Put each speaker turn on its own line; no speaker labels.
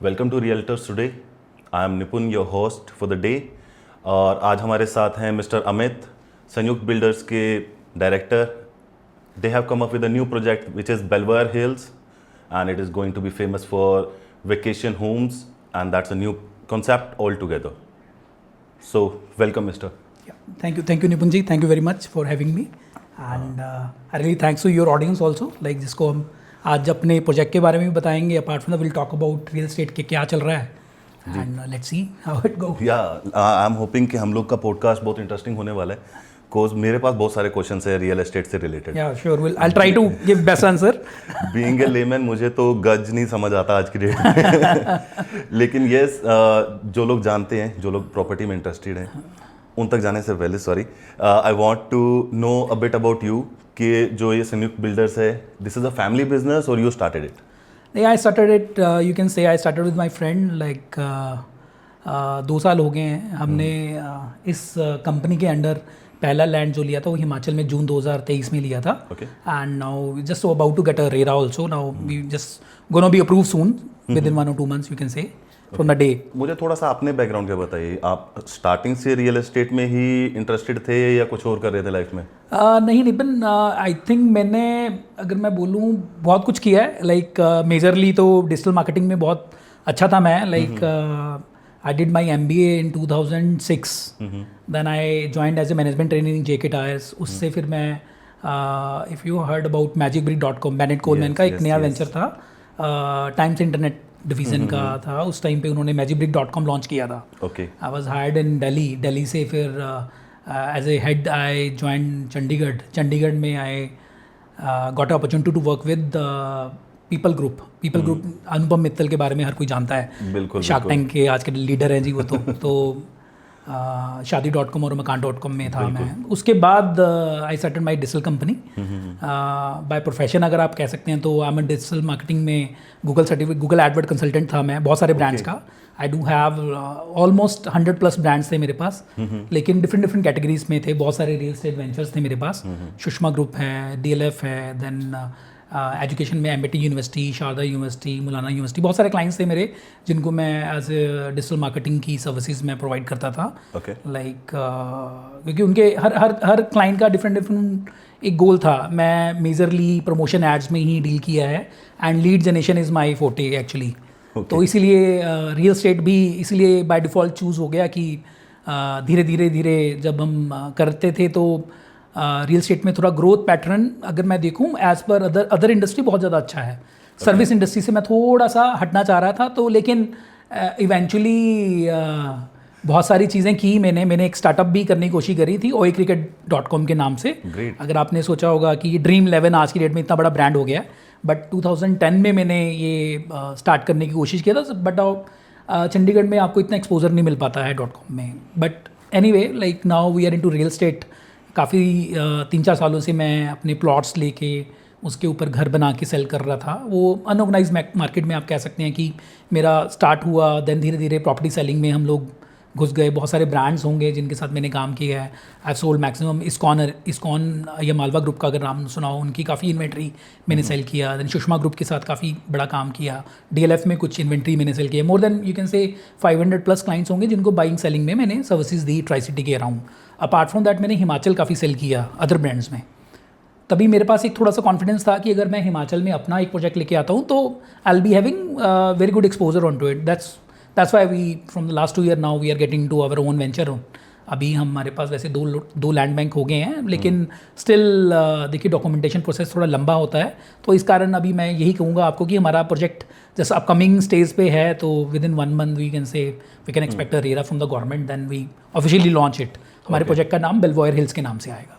Welcome to realtors today. I am Nipun, your host for the day. और आज हमारे साथ हैं मिस्टर अमित, संयुक्त बिल्डर्स के director. They have come up with a new project which is Belvair hills and it is going to be famous for vacation homes and that's a new concept altogether. So, welcome, Mr.
Yeah, thank you, Nipun ji. Thank you very much for having me. And I really thanks to your audience also. Like जिसको हम आज अपने project के बारे में भी बताएंगे. Apart from that, we'll talk about real estate के क्या चल रहा है. And let's see how it goes.
Yeah, I'm hoping कि हम लोग का पॉडकास्ट बहुत इंटरेस्टिंग होने वाला है. Cause मेरे पास बहुत सारे क्वेश्चंस है रियल एस्टेट से related.
Yeah, sure. I'll try to give best answer.
Being a layman, मुझे तो गज नहीं समझ आता आज की डेट में. लेकिन यस, जो लोग जानते हैं, जो लोग प्रॉपर्टी में इंटरेस्टेड हैं, उन तक जाने से पहले I want to know a bit about you कि जो ये संयुक्त बिल्डर्स है, this is a family business और यू स्टार्टेड इट?
नहीं, I started it, you can say I started with my friend. Like 2 साल हो गए हैं. हमने इस कंपनी के अंडर पहला लैंड जो लिया था वो हिमाचल में जून 2023 में लिया था. And now just about to get a RERA also. Now we just gonna be approve soon within 1 or 2 months you can say from the day.
मुझे थोड़ा सा अपने बैकग्राउंड का बताइए. आप स्टार्टिंग से रियल एस्टेट में ही इंटरेस्टेड थे या कुछ और कर रहे थे लाइफ में?
नहीं नितिन, आई थिंक मैंने, अगर मैं बोलूँ, बहुत कुछ किया है. लाइक मेजरली तो डिजिटल मार्केटिंग में बहुत अच्छा था मैं. Like I did my MBA in 2006. Then I joined as a management trainee in JK Tyres. उससे फिर मैं, if you heard about magicbrick.com, Bennett Coleman का एक नया वेंचर था, टाइम्स इंटरनेट डिवीज़न का था. उस टाइम पे उन्होंने magicbrick.com लॉन्च किया था. I was hired in Delhi से फिर as a head I join Chandigarh में. I got opportunity to work with people group. Anupam Mittal के बारे में हर कोई जानता है.
बिल्कुल.
शार्क टैंक के आज के लीडर हैं जी वो. तो शादी.com और मकान.com में था मैं. उसके बाद I started my digital company by profession, अगर आप कह सकते हैं. तो आई एम डिजिटल मार्केटिंग में गूगल एडवर्ड कंसल्टेंट था मैं, बहुत सारे ब्रांड्स का. I do have almost 100+ brands थे मेरे पास. लेकिन डिफरेंट कैटेगरीज में थे. बहुत सारे रियल एस्टेट वेंचर्स थे मेरे पास. सुषमा ग्रुप है, DLF है, देन एजुकेशन में MIT यूनिवर्सिटी, शारदा यूनिवर्सिटी, मौलाना यूनिवर्सिटी. बहुत सारे क्लाइंट्स थे मेरे जिनको मैं एज ए डिजिटल मार्केटिंग की सर्विसेज में प्रोवाइड करता था. लाइक क्योंकि उनके हर क्लाइंट का डिफरेंट एक गोल था. मैं मेजरली प्रमोशन एड्स में ही डील किया है and lead generation is my forte actually. तो इसीलिए रियल स्टेट भी इसीलिए बाय डिफ़ॉल्ट चूज़ हो गया कि धीरे जब हम करते थे तो रियल स्टेट में थोड़ा ग्रोथ पैटर्न अगर मैं देखूं एज़ पर अदर इंडस्ट्री बहुत ज़्यादा अच्छा है. सर्विस इंडस्ट्री से मैं थोड़ा सा हटना चाह रहा था. तो लेकिन इवेंचुअली बहुत सारी चीज़ें की मैंने एक स्टार्टअप भी करने की कोशिश करी थी, oicricket.com के नाम से. अगर आपने सोचा होगा कि Dream11 आज की डेट में इतना बड़ा ब्रांड हो गया, बट 2010 में मैंने ये स्टार्ट करने की कोशिश किया था. बट चंडीगढ़ में आपको इतना एक्सपोजर नहीं मिल पाता है .com में. But anyway, like now we are into real estate. काफ़ी 3-4 सालों से मैं अपने प्लॉट्स लेके उसके ऊपर घर बना के सेल कर रहा था. वो अनऑर्गेनाइज मार्केट में आप कह सकते हैं कि मेरा स्टार्ट हुआ. देन धीरे प्रॉपर्टी सेलिंग में हम लोग घुस गए. बहुत सारे ब्रांड्स होंगे जिनके साथ मैंने काम किया है. आई सोल्ड मैक्सिमम इस्कॉन या मालवा ग्रुप का अगर नाम सुना हो, उनकी काफ़ी इन्वेंट्री मैंने सेल किया. देन सुषमा ग्रुप के साथ काफ़ी बड़ा काम किया. DLF में कुछ इन्वेंट्री मैंने सेल किया. मोर देन यू कैन से 500+ क्लाइंट्स होंगे जिनको बाइंग सेलिंग में मैंने सर्विसेज दी ट्राई सिटी के अराउंड. अपार्ट फ्रॉम दैट मैंने हिमाचल काफ़ी सेल किया अदर ब्रांड्स में. तभी मेरे पास एक थोड़ा सा कॉन्फिडेंस था कि अगर मैं हिमाचल में अपना एक प्रोजेक्ट लेके आता हूँ तो I will be having very good exposure on to it. That's why we from the last 2 year now we are getting to our own venture. अभी हमारे पास वैसे दो लैंड बैंक हो गए हैं, लेकिन स्टिल देखिए डॉक्यूमेंटेशन प्रोसेस थोड़ा लंबा होता है. तो इस कारण अभी मैं यही कहूँगा आपको कि हमारा प्रोजेक्ट जैसे अपकमिंग स्टेज पे है, तो within 1 month we can expect a RERA from the government. Then we officially launch it. हमारे प्रोजेक्ट का नाम बेलवेयर हिल्स के नाम से आएगा.